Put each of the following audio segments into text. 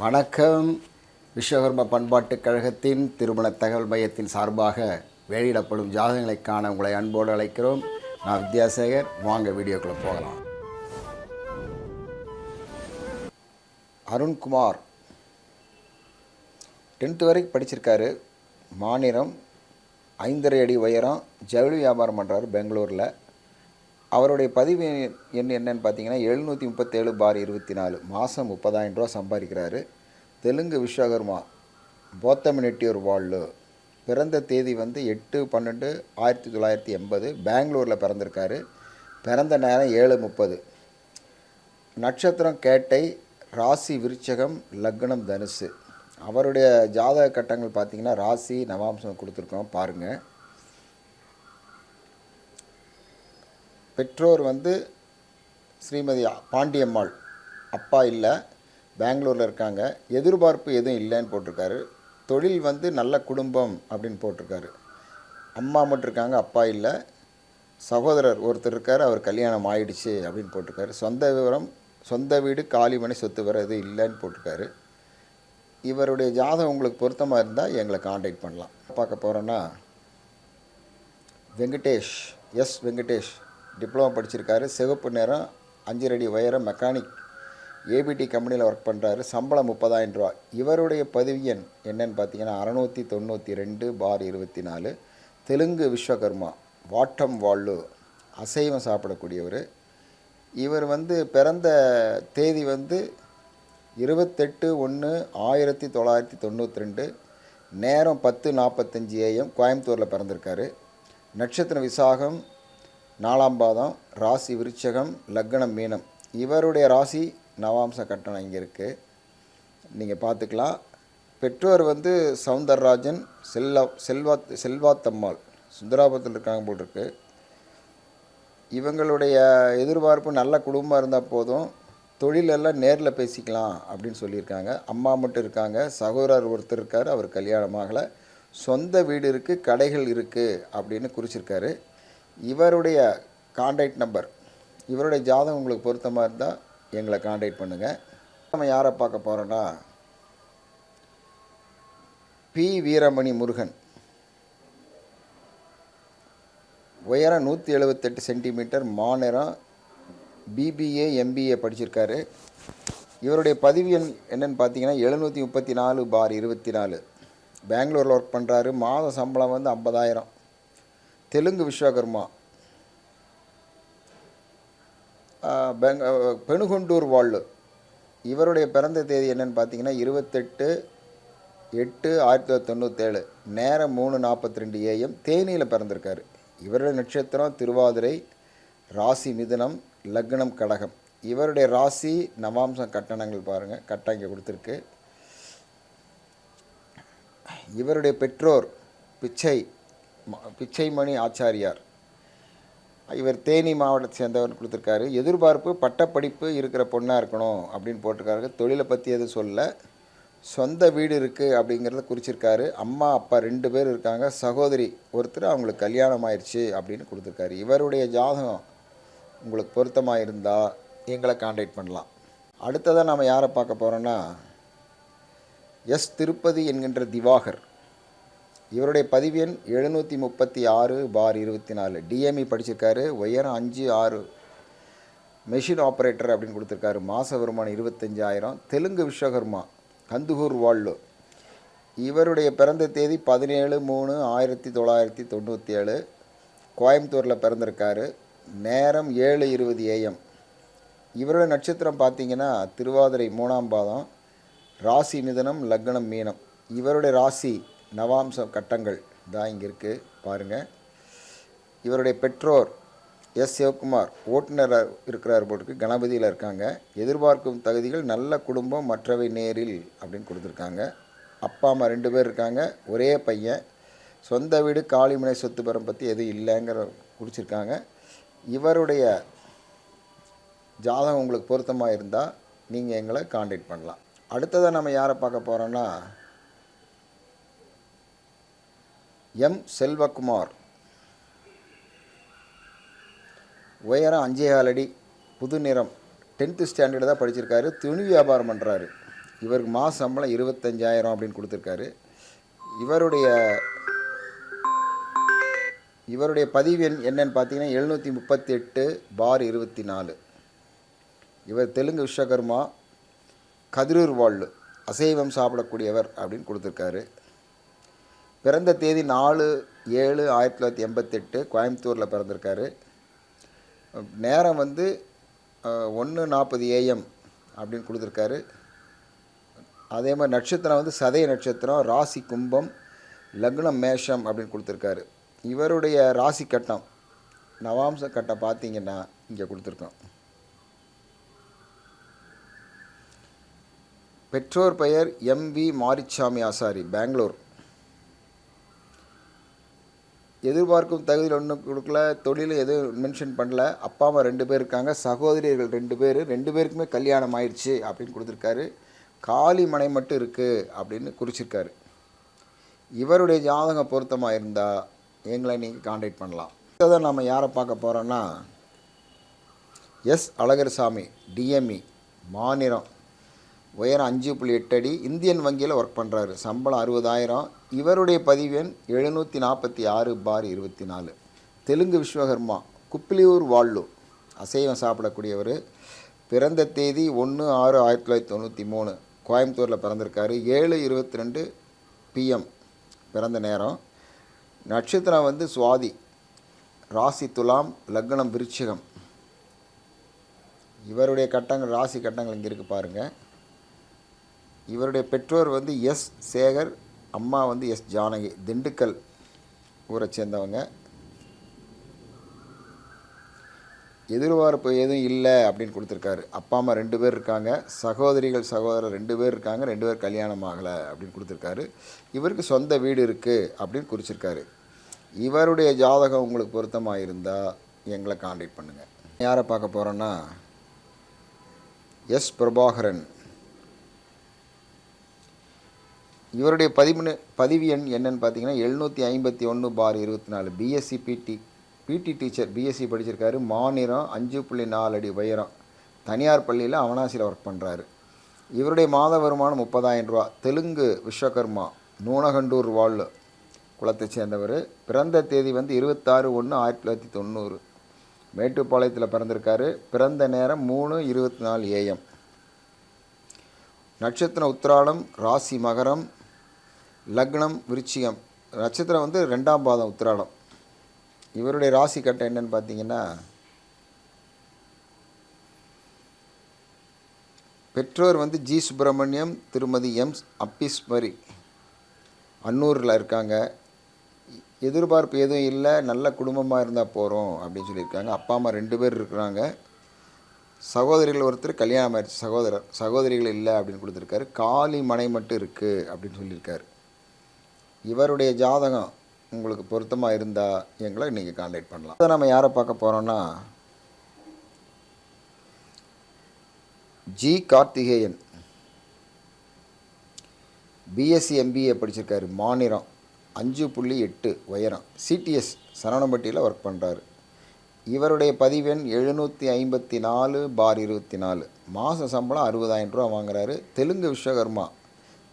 வணக்கம். விஸ்வகர்ம பண்பாட்டுக் கழகத்தின் திருமண தகவல் மையத்தின் சார்பாக வெளியிடப்படும் ஜாதகங்களை காண உங்களை அன்போடு அழைக்கிறோம். நான் வித்யாசேகர். வாங்க வீடியோக்குள்ளே போகலாம். அருண்குமார் 10th வரைக்கும் படிச்சிருக்காரு. மாநிலம் 5.5 அடி உயரம், ஜவுளி வியாபாரம் பண்ணுறாரு பெங்களூரில். அவருடைய பதிவு எண் என்னன்னு பார்த்தீங்கன்னா 737/24. மாதம் 30,000 ரூபா சம்பாதிக்கிறாரு. தெலுங்கு விஸ்வகர்மா, போத்தமினெட்டியூர் வாழ்வு. பிறந்த தேதி 8/12/1980. பெங்களூரில் பிறந்திருக்காரு. பிறந்த நேரம் 7:30. நட்சத்திரம் கேட்டை, ராசி விருச்சகம், லக்னம் தனுசு. அவருடைய ஜாதக கட்டங்கள் பார்த்திங்கன்னா ராசி நவாம்சம் கொடுத்துருக்கோம் பாருங்கள். பெற்றோர் ஸ்ரீமதி பாண்டியம்மாள். அப்பா இல்லை, பெங்களூரில் இருக்காங்க. எதிர்பார்ப்பு எதுவும் இல்லைன்னு போட்டிருக்காரு. தொழில் நல்ல குடும்பம் அப்படின்னு போட்டிருக்காரு. அம்மா மட்டும் இருக்காங்க, அப்பா இல்லை. சகோதரர் ஒருத்தர் இருக்கார், அவர் கல்யாணம் ஆயிடுச்சு அப்படின்னு போட்டிருக்காரு. சொந்த விவரம், சொந்த வீடு, காலிமனை, சொத்து விவரம் எதுவும் இல்லைன்னு போட்டிருக்காரு. இவருடைய ஜாதகம் உங்களுக்கு பொருத்தமாக இருந்தால் எங்களை காண்டாக்ட் பண்ணலாம். பார்க்க போகிறோன்னா வெங்கடேஷ், வெங்கடேஷ் டிப்ளமோ படிச்சிருக்காரு. சிவப்பு நேரம், 5 அடி உயரம், மெக்கானிக், ஏபிடி கம்பெனியில் ஒர்க் பண்ணுறாரு. சம்பளம் 30,000 ரூபா. இவருடைய பதிவு எண் என்னன்னு பார்த்தீங்கன்னா 692/24. தெலுங்கு விஸ்வகர்மா, வாட்டம் வாழ்வு, அசைவம் சாப்பிடக்கூடியவர். இவர் பிறந்த தேதி 28/1/1992. நேரம் 10:45 AM. கோயம்புத்தூரில் பிறந்திருக்காரு. நட்சத்திரம் விசாகம், 4ஆம் பாதம், ராசி விருச்சகம், லக்னம் மீனம். இவருடைய ராசி நவாம்ச கட்டணம் இங்கே இருக்குது, நீங்கள் பார்த்துக்கலாம். பெற்றோர் சவுந்தரராஜன், செல்வாத்தம்மாள் சுந்தராபுரத்தில் இருக்காங்க போல் இருக்கு. இவங்களுடைய எதிர்பார்ப்பு நல்ல குடும்பம் இருந்தால் போதும், தொழிலெல்லாம் நேரில் பேசிக்கலாம் அப்படின்னு சொல்லியிருக்காங்க. அம்மா மட்டும் இருக்காங்க. சகோதரர் ஒருத்தர் இருக்கார், அவர் கல்யாணமாகலை. சொந்த வீடு இருக்குது, கடைகள் இருக்குது அப்படின்னு குறிச்சிருக்காரு. இவருடைய காண்டாக்ட் நம்பர், இவருடைய ஜாதகம் உங்களுக்கு பொருத்தமாக இருந்தால் எங்களை காண்டாக்ட் பண்ணுங்கள். நம்ம யாரை பார்க்க போகிறோன்னா பி. வீரமணி முருகன். உயரம் 178 சென்டிமீட்டர். மாநிலம் பிபிஏ எம்பிஏ படிச்சிருக்காரு. இவருடைய பதிவு எண் என்னென்னு பார்த்தீங்கன்னா 734/24. பெங்களூரில் ஒர்க் பண்ணுறாரு. மாத சம்பளம் 50,000. தெலுங்கு விஸ்வகர்மா, பெணுகொண்டூர் வாழ்வு. இவருடைய பிறந்த தேதி என்னென்னு பார்த்தீங்கன்னா 28/8/1997. நேரம் 3:42 AM. தேனியில் பிறந்திருக்காரு. இவருடைய நட்சத்திரம் திருவாதிரை, ராசி மிதுனம், லக்னம் கடகம். இவருடைய ராசி நவாம்சம் கட்டணங்கள் பாருங்கள், கட்டம் இங்கே கொடுத்துருக்கு. இவருடைய பெற்றோர் பிச்சைமணி ஆச்சாரியார். இவர் தேனி மாவட்டத்தை சேர்ந்தவர் கொடுத்துருக்காரு. எதிர்பார்ப்பு பட்டப்படிப்பு இருக்கிற பொண்ணாக இருக்கணும் அப்படின்னு போட்டிருக்காரு. தொழிலை பற்றி எதுவும் சொல்ல. சொந்த வீடு இருக்குது அப்படிங்கிறத குறிச்சிருக்காரு. அம்மா அப்பா 2 பேர் இருக்காங்க. சகோதரி ஒருத்தர், அவங்களுக்கு கல்யாணம் ஆயிடுச்சு அப்படின்னு கொடுத்துருக்காரு. இவருடைய ஜாதகம் உங்களுக்கு பொருத்தமாக இருந்தால் எங்களை காண்டாக்ட் பண்ணலாம். அடுத்ததாக நாம் யாரை பார்க்க போகிறோன்னா திருப்பதி என்கின்ற திவாகர். இவருடைய பதிவு எண் 736/24. டிஎம்இ படிச்சிருக்காரு. உயரம் 5'6". மெஷின் ஆப்ரேட்டர் அப்படின்னு கொடுத்துருக்காரு. மாத வருமானம் 25,000. தெலுங்கு விஸ்வகர்மா, கந்துகூர் வாழ்வு. இவருடைய பிறந்த தேதி 17/3/1997. கோயம்புத்தூரில் பிறந்திருக்காரு. நேரம் 7:20 AM. இவருடைய நட்சத்திரம் பார்த்திங்கன்னா திருவாதிரை 3ஆம் பாதம், ராசி மிதனம், லக்னம் மீனம். இவருடைய ராசி நவாம்ச கட்டங்கள் தான் இங்கே இருக்குது பாருங்கள். இவருடைய பெற்றோர் சிவகுமார், ஓட்டுநர் இருக்கிறார் போட்டுக்கு, கணபதியில் இருக்காங்க. எதிர்பார்க்கும் தகுதிகள் நல்ல குடும்பம், மற்றவை நேரில் அப்படின்னு கொடுத்துருக்காங்க. அப்பா அம்மா 2 பேர் இருக்காங்க, ஒரே பையன். சொந்த வீடு, காலிமனை, சொத்து பெறம் பற்றி எதுவும் இல்லைங்கிற குறிச்சிருக்காங்க. இவருடைய ஜாதகம் உங்களுக்கு பொருத்தமாக இருந்தால் நீங்கள் எங்களை காண்டாக்ட் பண்ணலாம். அடுத்ததாக நம்ம யாரை பார்க்க போகிறோன்னா செல்வகுமார். உயரம் 5.4 அடி, புது நிறம், 10th ஸ்டாண்டர்டு தான் படிச்சிருக்காரு. துணி வியாபாரம் பண்ணுறாரு. இவருக்கு மாத சம்பளம் 25,000 அப்படின்னு கொடுத்துருக்காரு. இவருடைய பதிவு எண் என்னன்னு பார்த்தீங்கன்னா 738/24. இவர் தெலுங்கு விஸ்வகர்மா, கதிரூர் வாழ், அசைவம் சாப்பிடக்கூடியவர் அப்படின்னு கொடுத்துருக்காரு. பிறந்த தேதி 4/7/1988, கோயம்புத்தூரில் பிறந்திருக்காரு. நேரம் வந்து 1:40 AM அப்படின்னு கொடுத்துருக்காரு. அதே மாதிரி நட்சத்திரம் வந்து சதய நட்சத்திரம், ராசி கும்பம், லக்னம் மேஷம் அப்படின்னு கொடுத்துருக்காரு. இவருடைய ராசி கட்டம் நவாம்ச கட்டம் பார்த்தீங்கன்னா இங்கே கொடுத்துருக்கோம். பெற்றோர் பெயர் MV மாரிச்சாமி ஆசாரி, பெங்களூர். எதிர்பார்க்கும் தகுதியில் ஒன்றும் கொடுக்கல, தொழில் எதுவும் மென்ஷன் பண்ணல. அப்பா அம்மா 2 பேர் இருக்காங்க, சகோதரிகள் 2 பேருக்குமே கல்யாணம் ஆயிடுச்சு அப்படின்னு கொடுத்துருக்காரு. காலி மனை மட்டும் இருக்குது அப்படின்னு குறிச்சிருக்காரு. இவருடைய ஜாதகம் பொருத்தமாக இருந்தால் எங்களை நீங்கள் காண்டாக்ட் பண்ணலாம். இதை நம்ம யாரை பார்க்க போகிறோன்னா எஸ் அழகர்சாமி, DME, மாநிலம், உயரம் 5.8 அடி, இந்தியன் வங்கியில் ஒர்க் பண்ணுறாரு. சம்பளம் 60,000. இவருடைய பதிவு எண் 746/24. தெலுங்கு விஸ்வகர்மா, குப்பிலியூர் வாழ், அசைவம் சாப்பிடக்கூடியவர். பிறந்த தேதி 1/6/1993, கோயம்புத்தூரில் பிறந்திருக்காரு. 7:22 PM பிறந்த நேரம். நட்சத்திரம் வந்து சுவாதி, ராசி துலாம், லக்னம் விருச்சிகம். இவருடைய கட்டங்கள், ராசி கட்டங்கள் இங்கே இருக்குது பாருங்கள். இவருடைய பெற்றோர் வந்து எஸ் சேகர், அம்மா வந்து எஸ் ஜானகி, திண்டுக்கல் ஊரை சேர்ந்தவங்க. எதிர்பார்ப்பு எதுவும் இல்லை அப்படின்னு கொடுத்துருக்காரு. அப்பா அம்மா 2 பேர் இருக்காங்க, சகோதரர் 2 பேர் இருக்காங்க, 2 பேர் கல்யாணம் ஆகலை அப்படின்னு கொடுத்துருக்காரு. இவருக்கு சொந்த வீடு இருக்குது அப்படின்னு குறிச்சிருக்காரு. இவருடைய ஜாதகம் உங்களுக்கு பொருத்தமாக இருந்தால் எங்களை காண்டாக்ட் பண்ணுங்கள். யாரை பார்க்க போகிறோன்னா எஸ் பிரபாகரன். இவருடைய பதிவு எண் என்னன்னு பார்த்தீங்கன்னா 751/24. BSc பிடி டீச்சர், BSc படிச்சிருக்காரு. மாநிலம் 5.4 அடி உயரம், தனியார் பள்ளியில் அவனாசியில் ஒர்க் பண்ணுறாரு. இவருடைய மாத வருமானம் 30,000 ரூபா. தெலுங்கு விஸ்வகர்மா, நூனகண்டூர் வாழ் குலத்தை சேர்ந்தவர். பிறந்த தேதி வந்து 26/1/1990, மேட்டுப்பாளையத்தில் பிறந்திருக்காரு. பிறந்த நேரம் 3:24 AM. நட்சத்திரம் உத்திராடம், ராசி மகரம், லக்னம் விருச்சிகம். நட்சத்திரம் வந்து 2ஆம் பாதம் உத்திராடம். இவருடைய ராசி கட்டம் என்னன்னு பார்த்தீங்கன்னா பெற்றோர் வந்து ஜி சுப்பிரமணியம், திருமதி எம் அப்பீஸ்வரி, அன்னூரில் இருக்காங்க. எதிர்பார்ப்பு எதுவும் இல்லை, நல்ல குடும்பமாக இருந்தால் போகிறோம் அப்படின்னு சொல்லியிருக்காங்க. அப்பா அம்மா 2 பேர் இருக்கிறாங்க. சகோதரிகள் ஒருத்தர் கல்யாணம் ஆயிடுச்சு, சகோதரிகள் இல்லை அப்படின்னு கொடுத்துருக்காரு. காலி மனை மட்டும் இருக்குது அப்படின்னு சொல்லியிருக்காரு. இவருடைய ஜாதகம் உங்களுக்கு பொருத்தமாக இருந்தால் எங்களை நீங்கள் காண்டாக்ட் பண்ணலாம். அதை நம்ம யாரை பார்க்க போகிறோன்னா ஜி கார்த்திகேயன், BSc MBA படிச்சிருக்காரு. மாநிலம் 5.8 உயரம், CTS சரவணம்பட்டியில் ஒர்க் பண்ணுறாரு. இவருடைய பதிவெண் 754/24. மாத சம்பளம் 60,000 ரூபா வாங்குறாரு. தெலுங்கு விஸ்வகர்மா,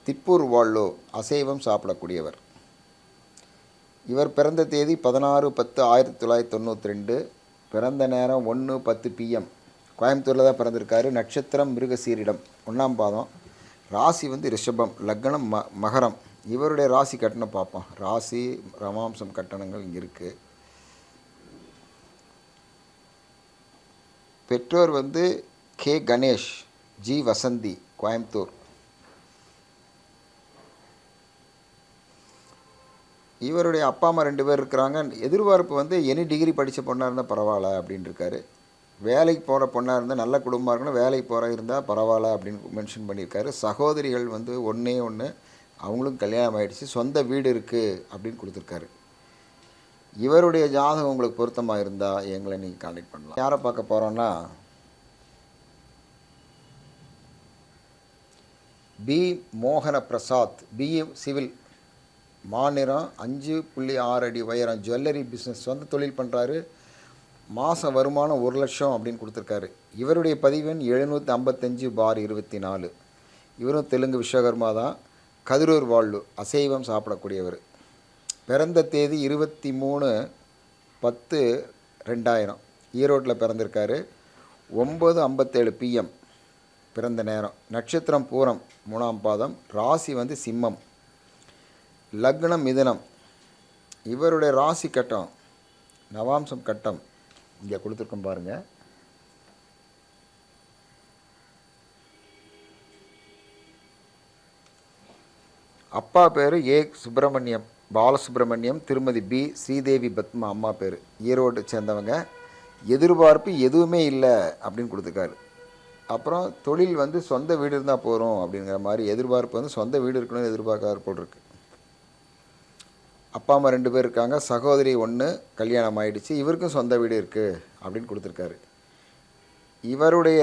திப்பூர் வாழ், அசைவம் சாப்பிடக்கூடியவர். இவர் பிறந்த தேதி 16/10/1992. பிறந்த நேரம் 1:10 PM. கோயம்புத்தூரில் தான் பிறந்திருக்காரு. நட்சத்திரம் மிருகசீரிடம், 1ஆம் பாதம். ராசி வந்து ரிஷபம், லக்னம் மகரம். இவருடைய ராசி கட்டணம் பார்ப்போம். ராசி ரமாம்சம் கட்டணங்கள் இங்கே இருக்குது. பெற்றோர் வந்து K கணேஷ், G வசந்தி, கோயம்புத்தூர். இவருடைய அப்பா அம்மா 2 பேர் இருக்கிறாங்க. எதிர்பார்ப்பு வந்து எனி டிகிரி படித்த பொண்ணாக இருந்தால் பரவாயில்ல அப்படின்னு இருக்காரு. வேலைக்கு போகிற பொண்ணாக இருந்தால் நல்ல குடும்பமாக இருக்கணும், வேலைக்கு போகிற இருந்தால் பரவாயில்ல அப்படின்னு மென்ஷன் பண்ணியிருக்காரு. சகோதரிகள் வந்து ஒன்றே ஒன்று, அவங்களும் கல்யாணம் ஆகிடுச்சு, சொந்த வீடு இருக்குது அப்படின்னு கொடுத்துருக்காரு. இவருடைய ஜாதகம் உங்களுக்கு பொருத்தமாக இருந்தால் எங்களை நீங்கள் காண்டாக்ட் பண்ணலாம். யாரை பார்க்க போகிறோன்னா பி மோகன பிரசாத், BE சிவில், மாநிலம் 5.6 அடி உயரம், ஜுவல்லரி பிஸ்னஸ், சொந்த தொழில் பண்ணுறாரு. மாத வருமானம் 1 லட்சம் அப்படின்னு கொடுத்துருக்காரு. இவருடைய பதிவெண் 755/24. இவரும் தெலுங்கு விஸ்வகர்மா தான். கதிரூர் வாழ்வு, அசைவம் சாப்பிடக்கூடியவர். பிறந்த தேதி 23/10/2000. ஈரோட்டில் பிறந்திருக்காரு. 9:57 PM பிறந்த நேரம். நட்சத்திரம் பூரம் 3ஆம் பாதம். ராசி வந்து சிம்மம். லக்னம் மிதுனம். இவருடைய ராசி கட்டம் நவாம்சம் கட்டம் இங்கே கொடுத்துருக்கோம் பாருங்கள். அப்பா பேர் ஏ சுப்பிரமணியம் பாலசுப்ரமணியம், திருமதி பி ஸ்ரீதேவி பத்மா அம்மா பேர். ஈரோடு சேர்ந்தவங்க. எதிர்பார்ப்பு எதுவுமே இல்லை அப்படின்னு கொடுத்துருக்காரு. அப்புறம் தொழில் வந்து சொந்த வீடு இருந்தால் போகிறோம் அப்படிங்கிற மாதிரி எதிர்பார்ப்பு வந்து சொந்த வீடு இருக்கணும்னு எதிர்பார்க்காத போல் இருக்கு. அப்பா அம்மா 2 பேர் இருக்காங்க. சகோதரி 1 கல்யாணம் ஆகிடுச்சு. இவருக்கும் சொந்த வீடு இருக்குது அப்படின்னு கொடுத்துருக்காரு. இவருடைய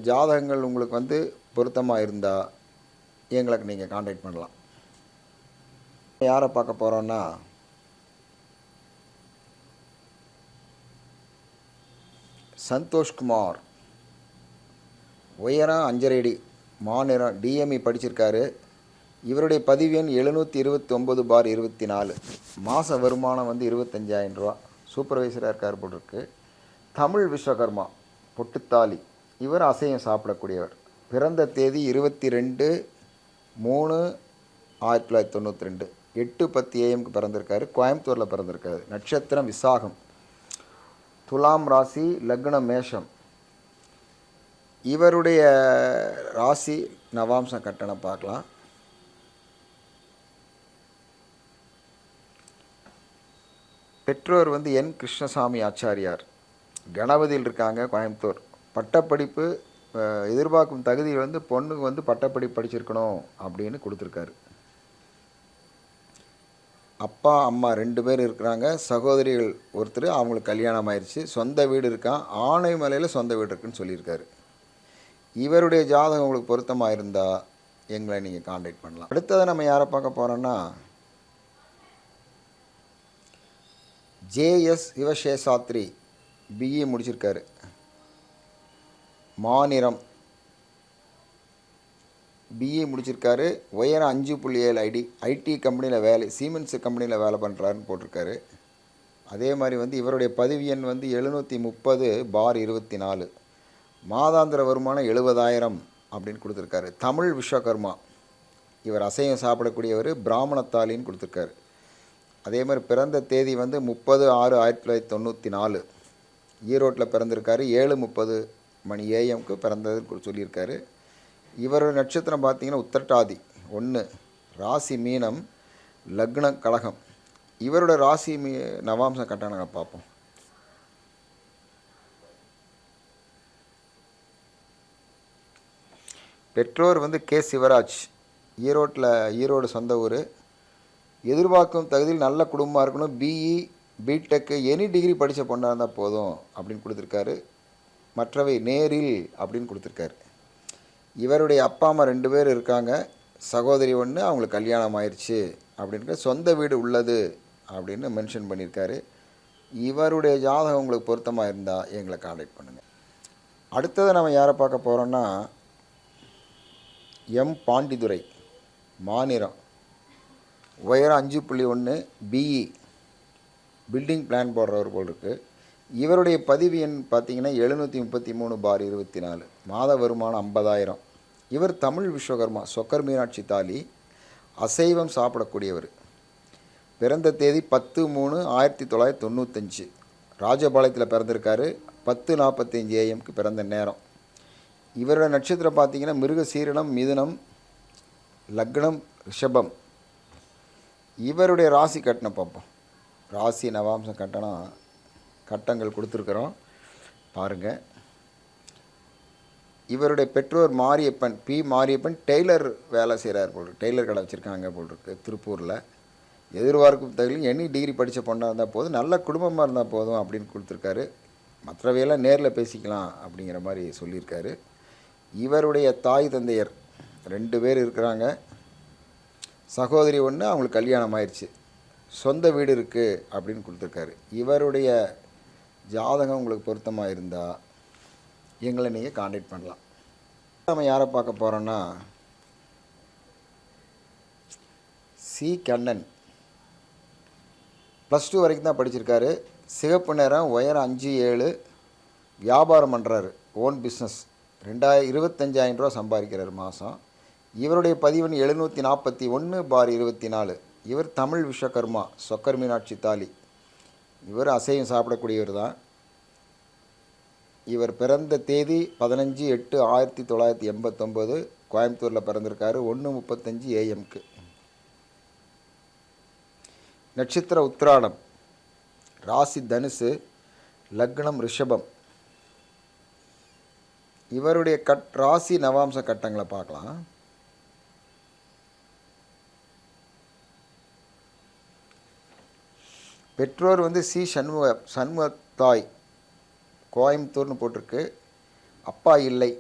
ஜாதகங்கள் உங்களுக்கு வந்து பொருத்தமாக இருந்தால் எங்களுக்கு நீங்கள் கான்டாக்ட் பண்ணலாம். யாரை பார்க்க போகிறோன்னா சந்தோஷ்குமார். உயரம் 5.5 அடி, மாநிலம் டிஎம்இ படிச்சிருக்காரு. இவருடைய பதிவு எண் 729/24. மாத வருமானம் வந்து 25,000 ரூபா. சூப்பர்வைசராக இருக்கார் போட்டிருக்கு. தமிழ் விஸ்வகர்மா, பொட்டுத்தாலி. இவர் அசையம் சாப்பிடக்கூடியவர். பிறந்த தேதி 22/3/1992. 8:10 AM பிறந்திருக்காரு. கோயம்புத்தூரில் பிறந்திருக்காரு. நட்சத்திரம் விசாகம். துலாம் ராசி, லக்னம் மேஷம். இவருடைய ராசி நவாம்சம் கட்டணம் பார்க்கலாம். பெற்றோர் வந்து என் கிருஷ்ணசாமி ஆச்சாரியார். கணபதியில் இருக்காங்க, கோயம்புத்தூர். பட்டப்படிப்பு எதிர்பார்க்கும் தகுதி வந்து பொண்ணுக்கு வந்து பட்டப்படிப்பு படிச்சிருக்கணும் அப்படின்னு கொடுத்துருக்காரு. அப்பா அம்மா 2 பேர் இருக்கிறாங்க. சகோதரிகள் ஒருத்தர், அவங்களுக்கு கல்யாணம் ஆயிடுச்சு. சொந்த வீடு இருக்கான். ஆனைமலையில் சொந்த வீடு இருக்குன்னு சொல்லியிருக்காரு. இவருடைய ஜாதகம் உங்களுக்கு பொருத்தமாக இருந்தால் எங்களை நீங்கள் கான்டாக்ட் பண்ணலாம். அடுத்ததை நம்ம யாரை பார்க்க போகிறோன்னா ஜேஎஸ் சிவசேஷாத்ரி. பிஇ முடிச்சிருக்காரு. மாநிலம் பிஇ முடிச்சிருக்காரு. உயரம் 5.7 அடி. ஐடி கம்பெனியில் வேலை, சீமென்ஸ் கம்பெனியில் வேலை பண்ணுறாருன்னு போட்டிருக்காரு. அதே மாதிரி வந்து இவருடைய பதிவு எண் வந்து 730/24. மாதாந்திர வருமானம் 70,000 அப்படின்னு கொடுத்துருக்காரு. தமிழ் விஸ்வகர்மா. இவர் அசையம் சாப்பிடக்கூடியவர். பிராமணத்தாலின்னு கொடுத்துருக்காரு. அதே மாதிரி பிறந்த தேதி வந்து 30/6/1994. ஈரோட்டில் பிறந்திருக்காரு. 7:30 AM பிறந்ததுன்னு சொல்லியிருக்காரு. இவரோட நட்சத்திரம் பார்த்தீங்கன்னா உத்திரட்டாதி 1. ராசி மீனம், லக்னம் கடகம். இவரோட ராசி நவாம்சம் கட்டானங்க பார்ப்போம். பெற்றோர் வந்து கே சிவராஜ். ஈரோடு சொந்த ஊர். எதிர்பார்க்கும் தகுதியில் நல்ல குடும்பமாக இருக்கணும். பிஇ பிடெக்கு எனி டிகிரி படித்த பொண்ணாக இருந்தால் போதும் அப்படின்னு கொடுத்துருக்காரு. மற்றவை நேரில் அப்படின்னு கொடுத்துருக்காரு. இவருடைய அப்பா அம்மா 2 பேர் இருக்காங்க. சகோதரி 1, அவங்களுக்கு கல்யாணம் ஆயிடுச்சு அப்படின்ற சொந்த வீடு உள்ளது அப்படின்னு மென்ஷன் பண்ணியிருக்காரு. இவருடைய ஜாதகம் உங்களுக்கு பொருத்தமாக இருந்தால் எங்களை கான்டாக்ட் பண்ணுங்கள். அடுத்தது நம்ம யாரை பார்க்க போகிறோன்னா எம் பாண்டிதுரை. மாநிலம் உயரம் 5.1. பிஇ பில்டிங் பிளான் போடுறவர் போல் இருக்குது. இவருடைய பதிவு எண் பார்த்தீங்கன்னா 733/24. மாத வருமானம் 50,000. இவர் தமிழ் விஸ்வகர்மா, சொக்கர் மீனாட்சி தாலி. அசைவம் சாப்பிடக்கூடியவர். பிறந்த தேதி 10/3/1995. ராஜபாளையத்தில் பிறந்திருக்காரு. 10:45 AM பிறந்த நேரம். இவரோட நட்சத்திரம் பார்த்தீங்கன்னா மிருக சீரணம், மிதுனம், லக்னம் ரிஷபம். இவருடைய ராசி கட்டணம் பார்ப்போம். ராசி நவாம்சம் கட்டங்கள் கொடுத்துருக்குறோம் பாருங்கள். இவருடைய பெற்றோர் மாரியப்பன், பி மாரியப்பன். டெய்லர் வேலை செய்கிறார் போல், டெய்லர் கடை வச்சுருக்காங்க போல் இருக்கு திருப்பூரில். எதிர்பார்க்கும் தகுதியில் எனி டிகிரி படித்த பொண்ணாக இருந்தால் போதும், நல்ல குடும்பமாக இருந்தால் போதும் அப்படின்னு கொடுத்துருக்காரு. மற்றவையெல்லாம் நேரில் பேசிக்கலாம் அப்படிங்கிற மாதிரி சொல்லியிருக்காரு. இவருடைய தாய் தந்தையர் 2 பேர் இருக்கிறாங்க. சகோதரி 1, அவங்களுக்கு கல்யாணம் ஆயிடுச்சு. சொந்த வீடு இருக்குது அப்படின்னு கொடுத்துருக்காரு. இவருடைய ஜாதகம் உங்களுக்கு பொருத்தமாக இருந்தால் எங்களை நீங்கள் கான்டாக்ட் பண்ணலாம். நம்ம யாரை பார்க்க போகிறோன்னா சி கண்ணன். +2 வரைக்கும் தான் படிச்சிருக்காரு. சிகப்பு நிறம், உயரம் 5'7", வியாபாரம் பண்ணுறாரு, ஓன் பிஸ்னஸ். 25,000 ரூபா சம்பாதிக்கிறார் மாதம். இவருடைய பதிவெண் 741/24. இவர் தமிழ் விஸ்வகர்மா, சொக்கர் மீனாட்சி தாலி. இவர் அசைவம் சாப்பிடக்கூடியவர் தான். இவர் பிறந்த தேதி 15/8/1989, கோயம்புத்தூரில் பிறந்திருக்காரு. 1:35 AM. நட்சத்திர உத்திராடம், ராசி தனுசு, லக்னம் ரிஷபம். இவருடைய ராசி நவாம்ச கட்டங்களை பார்க்கலாம். பெற்றோர் சி சண்முகத்தாய், கோயம்புத்தூர்னு போட்டிருக்கு. அப்பா இல்லை.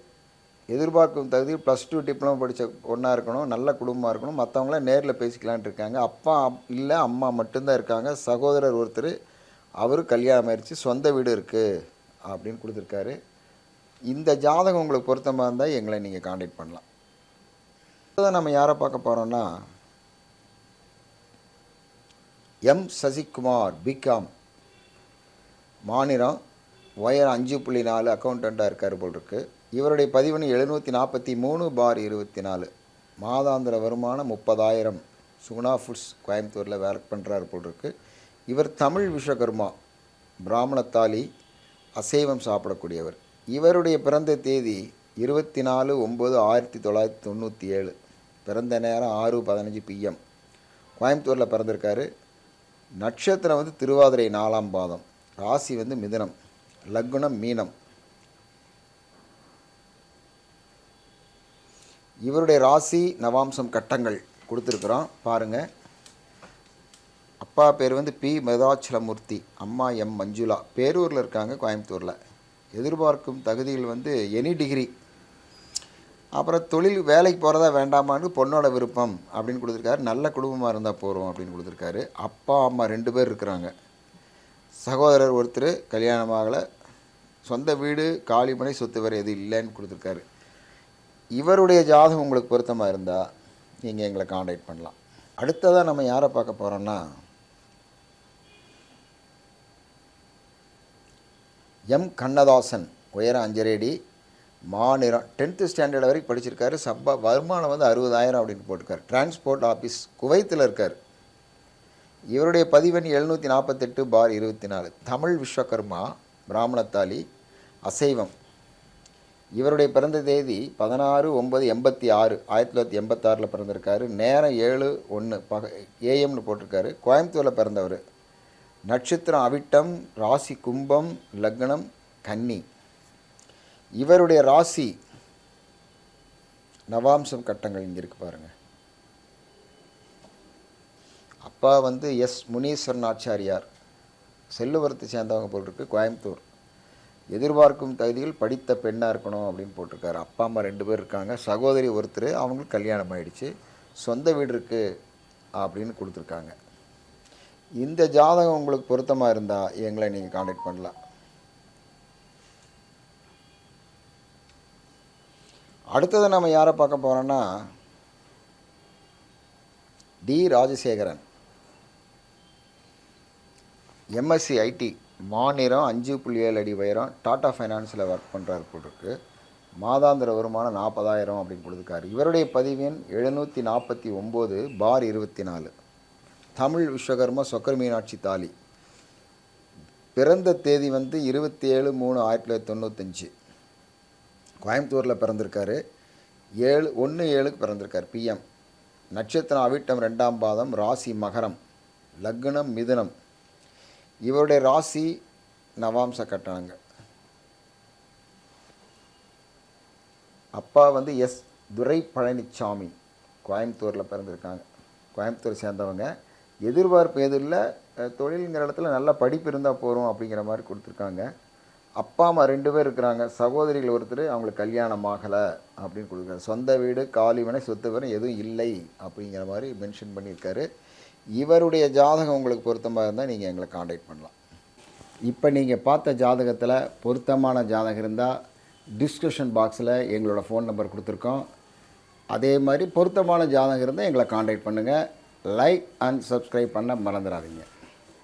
எதிர்பார்க்கும் தகுதி +2 டிப்ளமோ படித்த பொண்ணாக இருக்கணும், நல்ல குடும்பமாக இருக்கணும். மற்றவங்களாம் நேரில் பேசிக்கலான்ட்டு இருக்காங்க. அப்பா இல்லை, அம்மா மட்டும்தான் இருக்காங்க. சகோதரர் ஒருத்தர், அவர் கல்யாணம் ஆயிடுச்சு, சொந்த வீடு இருக்குது அப்படின்னு கொடுத்துருக்காரு. இந்த ஜாதகம் உங்களுக்கு பொருத்தமாக இருந்தால் எங்களை நீங்கள் காண்டாக்ட் பண்ணலாம். தான் நம்ம யாரை பார்க்க போகிறோன்னா, எம் சசிகுமார், பிகாம், மாநிலம், உயரம் 5.4, அக்கௌண்டண்ட்டாக இருக்கார் போல் இருக்குது. இவருடைய பதிவெண் 743/24. மாதாந்திர வருமானம் 30,000. சுகுணா ஃபுட்ஸ் கோயம்புத்தூரில் வேலை பண்ணுறாரு போல் இருக்குது. இவர் தமிழ் விஸ்வகர்மா, பிராமணத்தாலி, அசைவம் சாப்பிடக்கூடியவர். இவருடைய பிறந்த தேதி 24/9/1997. பிறந்த நேரம் 6:15 PM. கோயம்புத்தூரில் பிறந்திருக்காரு. நட்சத்திரம் திருவாதிரை 4ஆம் பாதம். ராசி மிதுனம், லக்னம் மீனம். இவருடைய ராசி நவாம்சம் கட்டங்கள் கொடுத்துருக்குறோம் பாருங்கள். அப்பா பேர் பி மெதாச்சலமூர்த்தி, அம்மா எம் மஞ்சுளா. பேரூரில் இருக்காங்க, கோயம்புத்தூரில். எதிர்பார்க்கும் தகுதிகள் எனி டிகிரி. அப்புறம் தொழில் வேலைக்கு போகிறதா வேண்டாமான்னு பொண்ணோட விருப்பம் அப்படின்னு கொடுத்துருக்காரு. நல்ல குடும்பமாக இருந்தால் போகிறோம் அப்படின்னு கொடுத்துருக்காரு. அப்பா அம்மா 2 பேர் இருக்கிறாங்க. சகோதரர் ஒருத்தர் கல்யாணமாகலை. சொந்த வீடு, காலிமனை, சொத்து வேறு எதுவும் இல்லைன்னு கொடுத்துருக்காரு. இவருடைய ஜாதகம் உங்களுக்கு பொருத்தமாக இருந்தால் நீங்கள் எங்களை காண்டாக்ட் பண்ணலாம். அடுத்ததாக நம்ம யாரை பார்க்க போகிறோன்னா, எம் கண்ணதாசன், உயரம் 5 அடி, மாநிலம், 10th ஸ்டாண்டர்ட் வரைக்கும் படிச்சிருக்காரு. வருமானம் 60,000 அப்படின்னு போட்டிருக்காரு. டிரான்ஸ்போர்ட் ஆஃபீஸ், குவைத்தில் இருக்கார். இவருடைய பதிவெண் 748/24. தமிழ் விஸ்வகர்மா, பிராமணத்தாலி, அசைவம். இவருடைய பிறந்த தேதி 16/9/86, 1986 பிறந்திருக்காரு. நேரம் 7:01 AM போட்டிருக்காரு. கோயம்புத்தூரில் பிறந்தவர். நட்சத்திரம் அவிட்டம், ராசி கும்பம், லக்னம் கன்னி. இவருடைய ராசி நவாம்சம் கட்டங்கள் இங்கே இருக்குது பாருங்கள். அப்பா எஸ் முனீஸ்வரன் ஆச்சாரியார், செல்லுவரத்தை சேர்ந்தவங்க போட்டிருக்கு, கோயம்புத்தூர். எதிர்பார்க்கும் தகுதிகள் படித்த பெண்ணாக இருக்கணும் அப்படின்னு போட்டிருக்காரு. அப்பா அம்மா 2 பேர் இருக்காங்க. சகோதரி ஒருத்தர், அவங்களுக்கு கல்யாணம் ஆகிடுச்சு, சொந்த வீடு இருக்குது அப்படின்னு கொடுத்துருக்காங்க. இந்த ஜாதகம் உங்களுக்கு பொருத்தமாக இருந்தால் எங்களை நீங்கள் காண்டாக்ட் பண்ணலாம். அடுத்தது நம்ம யாரை பார்க்க போகிறோன்னா, டி ராஜசேகரன், MSc IT, மாநிலம், 5.7 அடி உயரம், டாடா ஃபைனான்ஸில் ஒர்க் பண்ணுறாரு போட்டிருக்கு. மாதாந்திர வருமானம் 40,000 அப்படின்னு கொடுத்துருக்காரு. இவருடைய பதிவெண் 749/24. தமிழ் விஸ்வகர்மா, சொக்கர் மீனாட்சி தாலி. பிறந்த தேதி 27/3/1995. கோயம்புத்தூரில் பிறந்திருக்காரு. 1/7 பிறந்திருக்கார் PM. நட்சத்திரம் அவிட்டம் 2ஆம் பாதம், ராசி மகரம், லக்னம் மிதுனம். இவருடைய ராசி நவாம்ச கட்டணங்க. அப்பா எஸ் துரை பழனிசாமி, கோயம்புத்தூரில் பிறந்திருக்காங்க. கோயம்புத்தூர் சேர்ந்தவங்க. எதிர்பார்ப்பு எதுவும் இல்லை, தொழிலுங்கிற இடத்துல நல்ல படிப்பு இருந்தால் போகிறோம் அப்படிங்கிற மாதிரி கொடுத்துருக்காங்க. அப்பா அம்மா 2 பேர் இருக்கிறாங்க. சகோதரிகள் ஒருத்தர், அவங்களுக்கு கல்யாணம் ஆகலை அப்படின்னு கொடுக்குறாரு. சொந்த வீடு, காலிமனை, சொத்து வரை எதுவும் இல்லை அப்படிங்கிற மாதிரி மென்ஷன் பண்ணியிருக்காரு. இவருடைய ஜாதகம் உங்களுக்கு பொருத்தமாக இருந்தால் நீங்கள் எங்களை காண்டாக்ட் பண்ணலாம். இப்போ நீங்கள் பார்த்த ஜாதகத்தில் பொருத்தமான ஜாதகம் இருந்தால் டிஸ்கிரிப்ஷன் பாக்ஸில் எங்களோட ஃபோன் நம்பர் கொடுத்துருக்கோம். அதே மாதிரி பொருத்தமான ஜாதகம் இருந்தால் எங்களை காண்டாக்ட் பண்ணுங்கள். லைக் அண்ட் சப்ஸ்கிரைப் பண்ண மறந்துடாதீங்க.